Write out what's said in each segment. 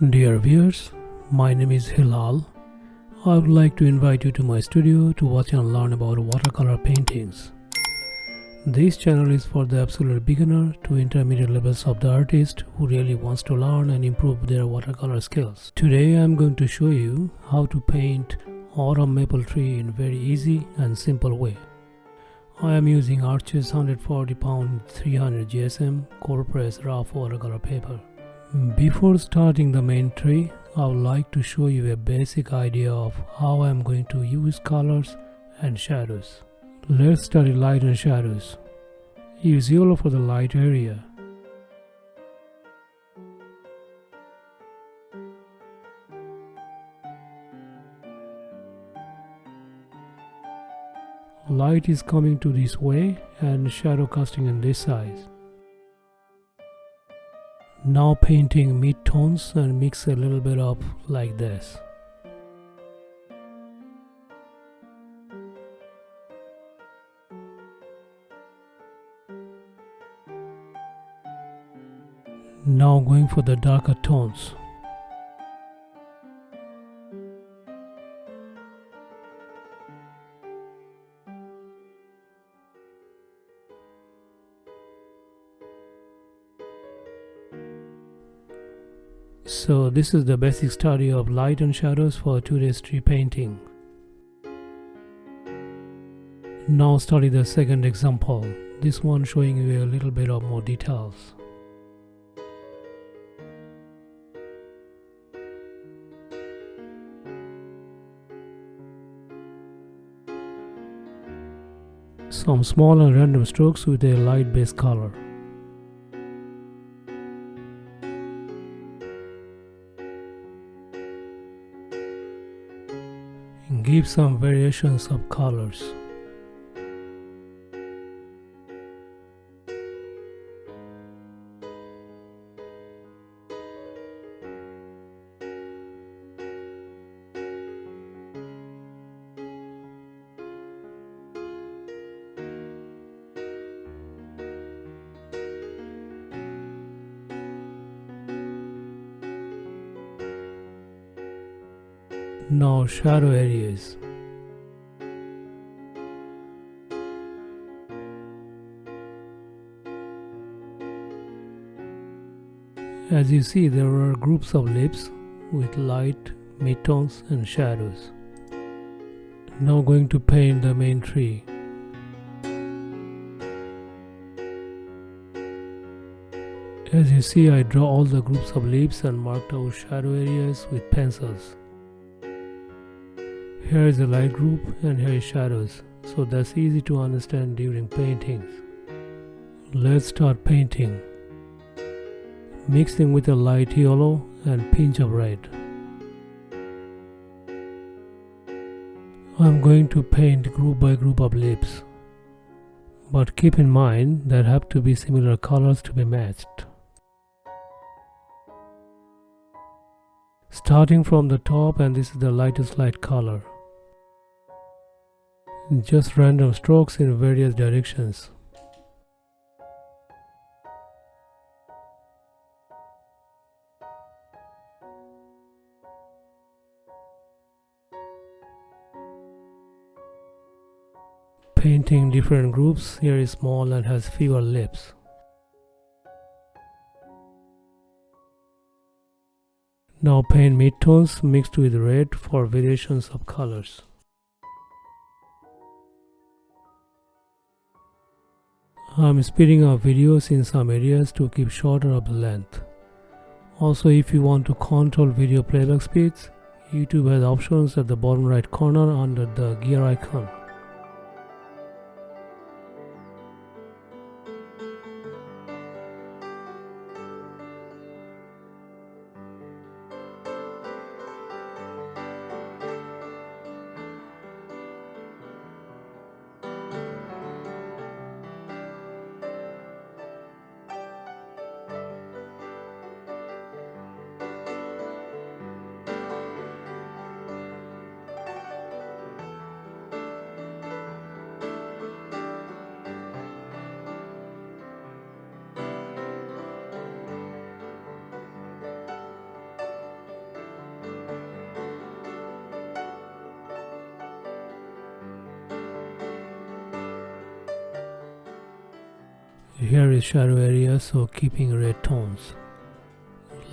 Dear viewers, my name is Hilal. I would like to invite you to my studio to watch and learn about watercolor paintings. This channel is for the absolute beginner to intermediate levels of the artist who really wants to learn and improve their watercolor skills. Today I am going to show you how to paint autumn maple tree in very easy and simple way. I am using Arches 140 pound 300 GSM cold press rough watercolor paper. Before starting the main tree, I would like to show you a basic idea of how I am going to use colors and shadows. Let's study light and shadows. Use yellow for the light area. Light is coming to this way and shadow casting in this side. Now painting mid-tones and mix a little bit up like this. Now going for the darker tones. So this is the basic study of light and shadows for today's tree painting. Now study the second example, this one showing you a little bit of more details. Some small and random strokes with a light base color. Give some variations of colors. Now shadow areas. As you see, there are groups of leaves with light, midtones and shadows. Now going to paint the main tree. As you see, I draw all the groups of leaves and marked out shadow areas with pencils. Here is the light group and here is shadows, so that's easy to understand during paintings. Let's start painting. Mixing with a light yellow and pinch of red. I'm going to paint group by group of leaves, but keep in mind there have to be similar colors to be matched. Starting from the top, and this is the lightest light color. Just random strokes in various directions. Painting different groups, here is small and has fewer leaves. Now paint midtones mixed with red for variations of colors. I'm speeding up videos in some areas to keep shorter of the length. Also, if you want to control video playback speeds, YouTube has options at the bottom right corner under the gear icon. Here is shadow area, so keeping red tones.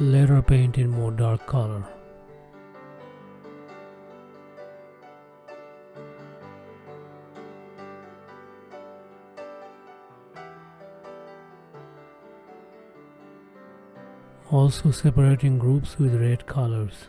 Later paint in more dark color. Also separating groups with red colors.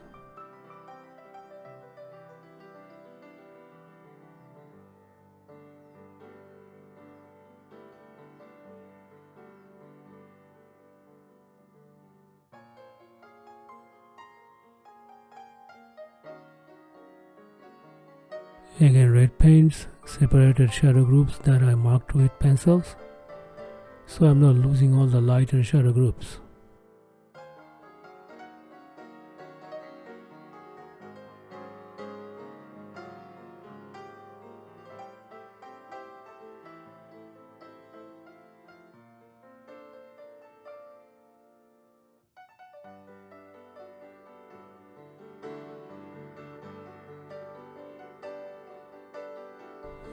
Again, red paints separated shadow groups that I marked with pencils, so I'm not losing all the light and shadow groups.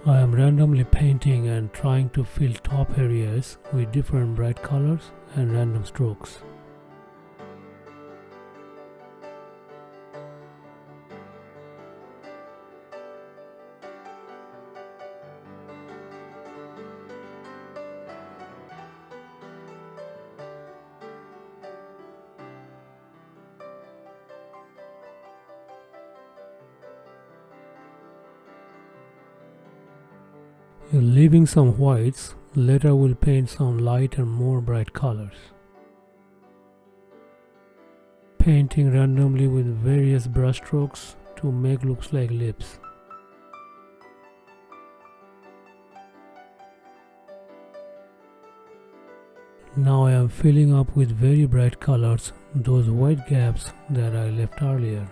I am randomly painting and trying to fill top areas with different bright colors and random strokes. Leaving some whites, later we'll paint some light and more bright colors. Painting randomly with various brush strokes to make looks like lips. Now I am filling up with very bright colors those white gaps that I left earlier.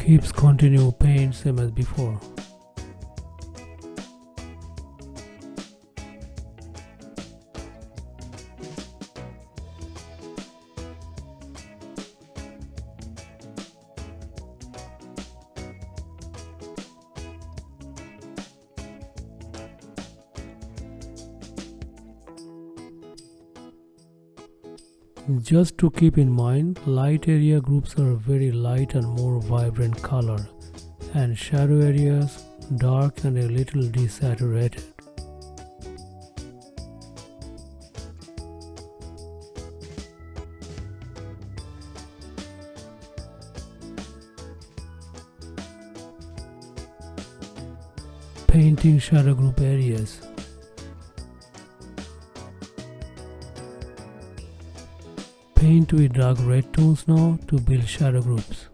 Keeps continue paint same as before. Just to keep in mind, light area groups are very light and more vibrant color, and shadow areas dark and a little desaturated. Painting shadow group areas. Paint with dark red tones now to build shadow groups.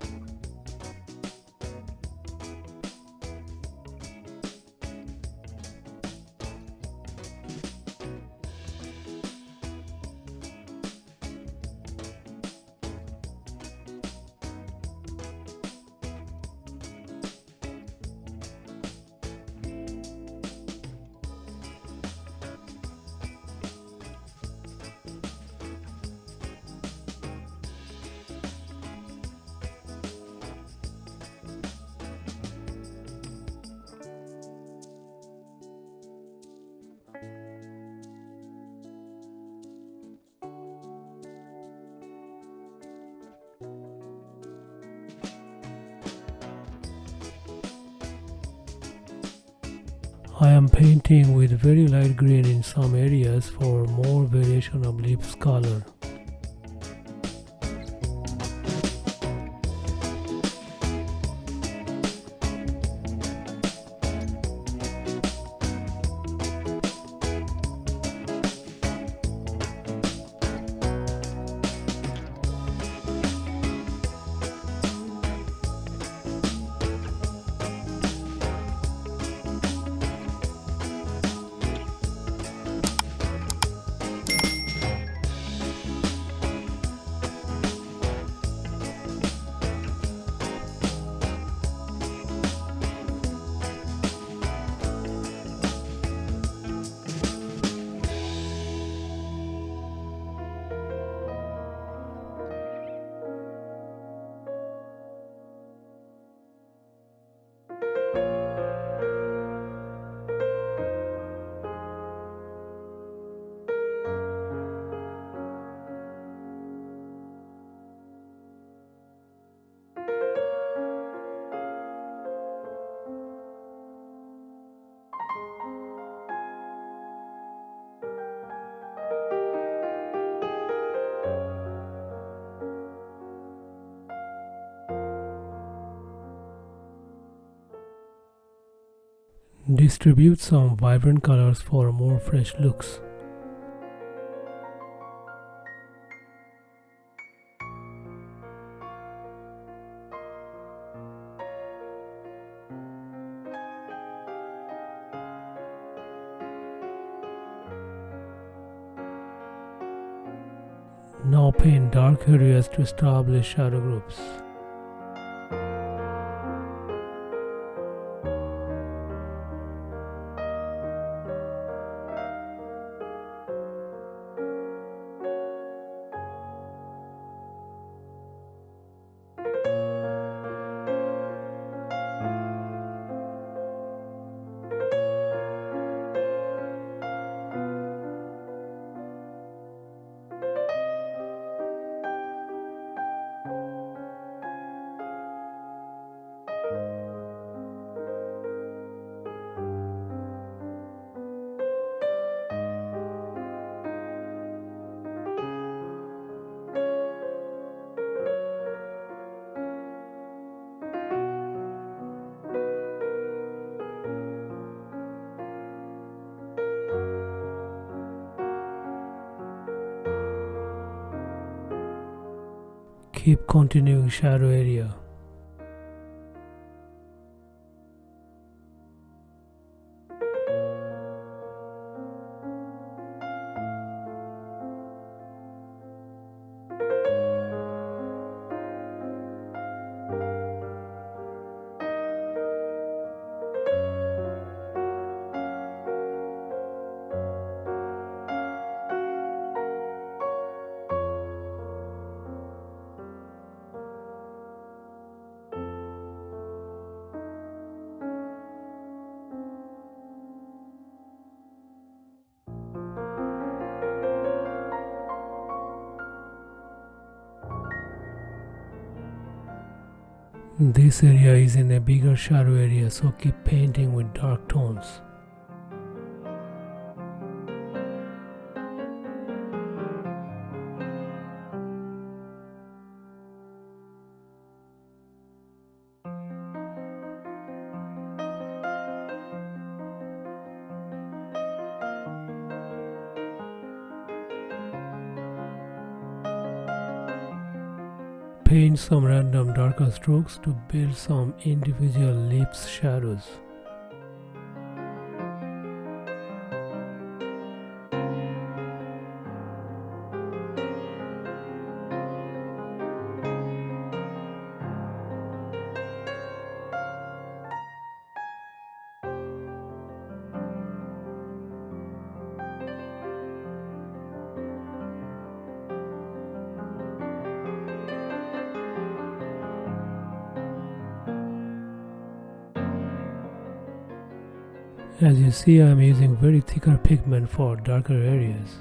I am painting with very light green in some areas for more variation of leaves color. Distribute some vibrant colors for more fresh looks. Now paint dark areas to establish shadow groups. Keep continuing shadow area. This area is in a bigger shadow area, so keep painting with dark tones. Paint some random darker strokes to build some individual leaves shadows. As you see, I am using very thicker pigment for darker areas.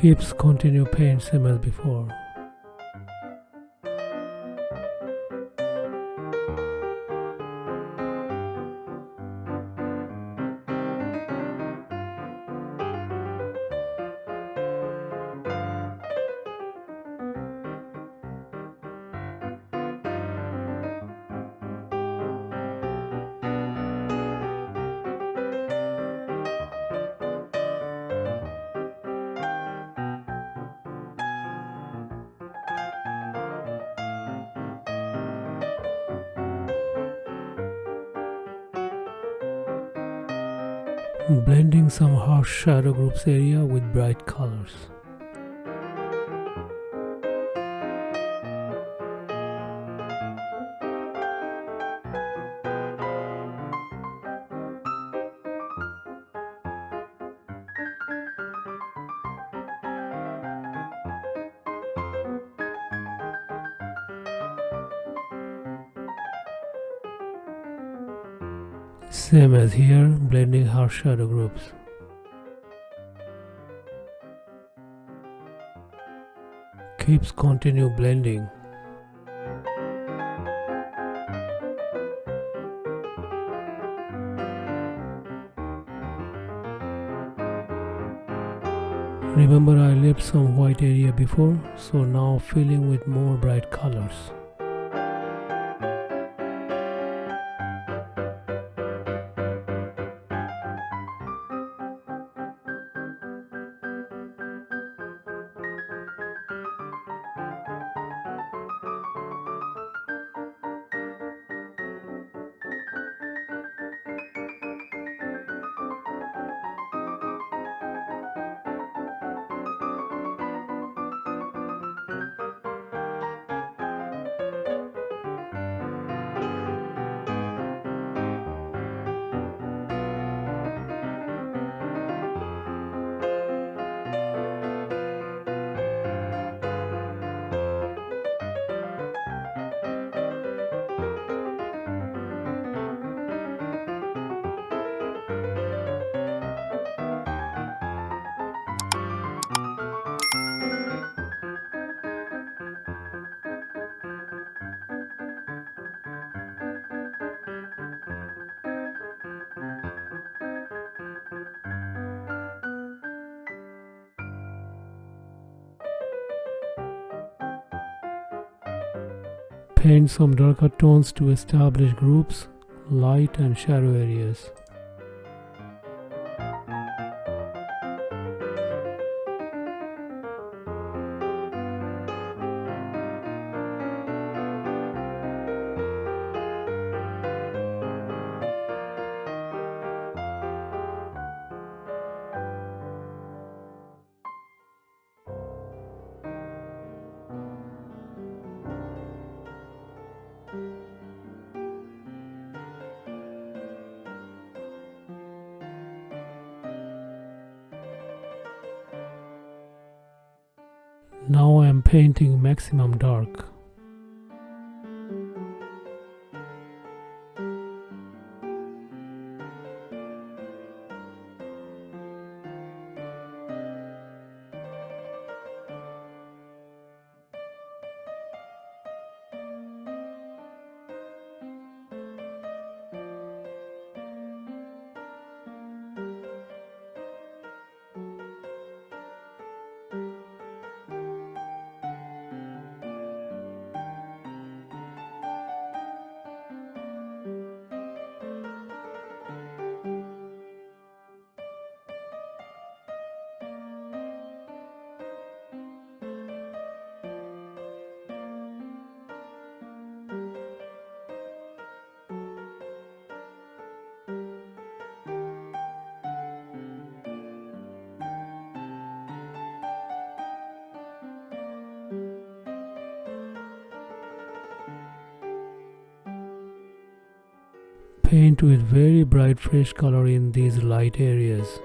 Keeps continue paint same as before. Blending some harsh shadow groups area with bright colors. Same as here, blending harsh shadow groups. Keeps continue blending. Remember I left some white area before, so now filling with more bright colors. Paint some darker tones to establish groups, light and shadow areas. Now I am painting maximum dark. Paint with very bright fresh color in these light areas.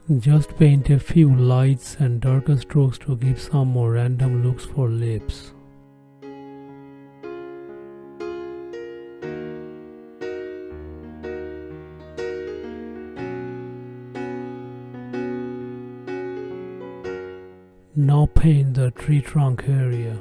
Just paint a few lights and darker strokes to give some more random looks for lips. Now paint the tree trunk area.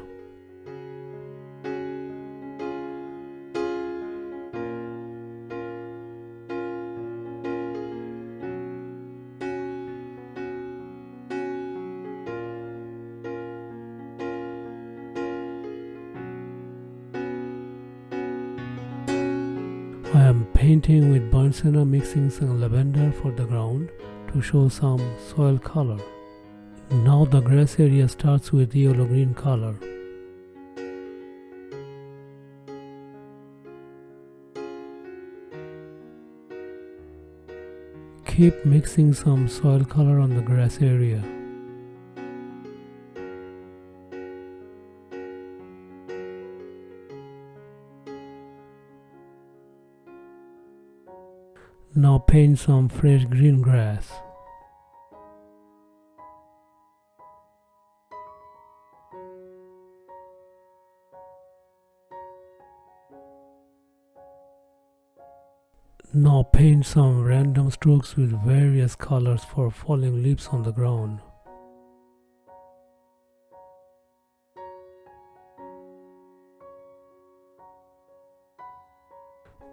I am painting with burnt sienna, mixing some lavender for the ground to show some soil color. Now the grass area starts with yellow-green color. Keep mixing some soil color on the grass area. Now paint some fresh green grass. Now paint some random strokes with various colors for falling leaves on the ground.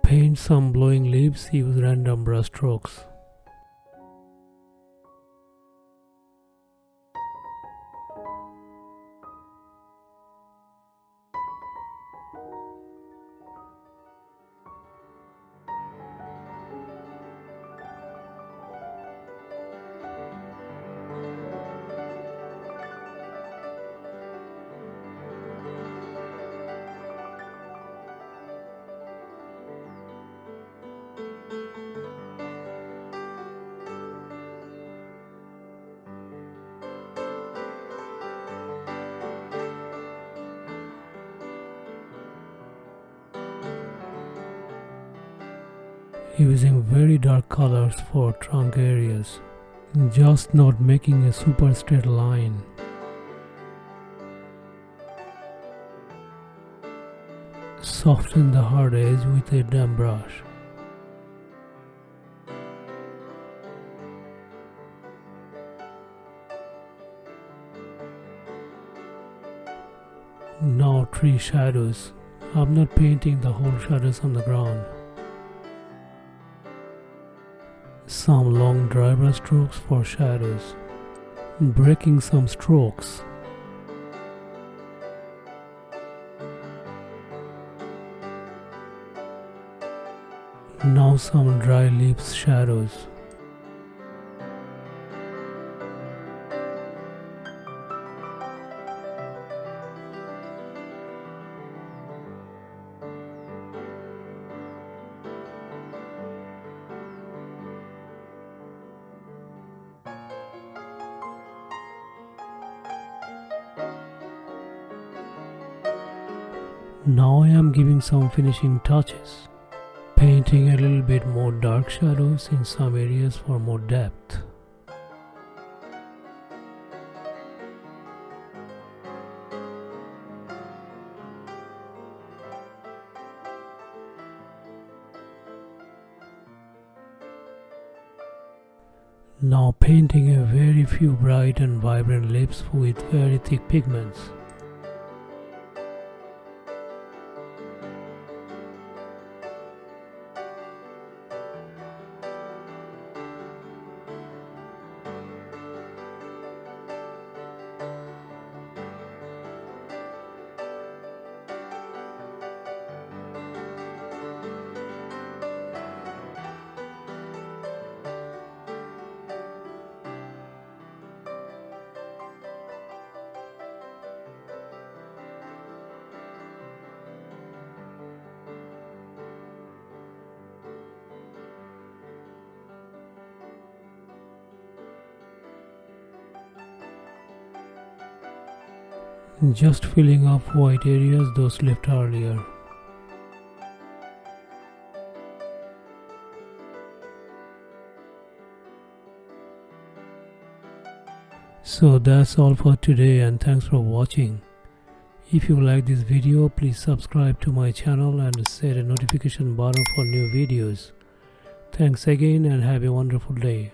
Paint some blowing leaves, use random brush strokes. Using very dark colors for trunk areas, just not making a super straight line. Soften the hard edge with a damp brush. Now tree shadows. I'm not painting the whole shadows on the ground. Some long dry brush strokes for shadows. Breaking some strokes. Now some dry leaves shadows. Now I am giving some finishing touches, painting a little bit more dark shadows in some areas for more depth. Now painting a very few bright and vibrant lips with very thick pigments. Just filling up white areas those left earlier. So that's all for today, and thanks for watching. If you like this video, please subscribe to my channel and set a notification button for new videos. Thanks again and have a wonderful day.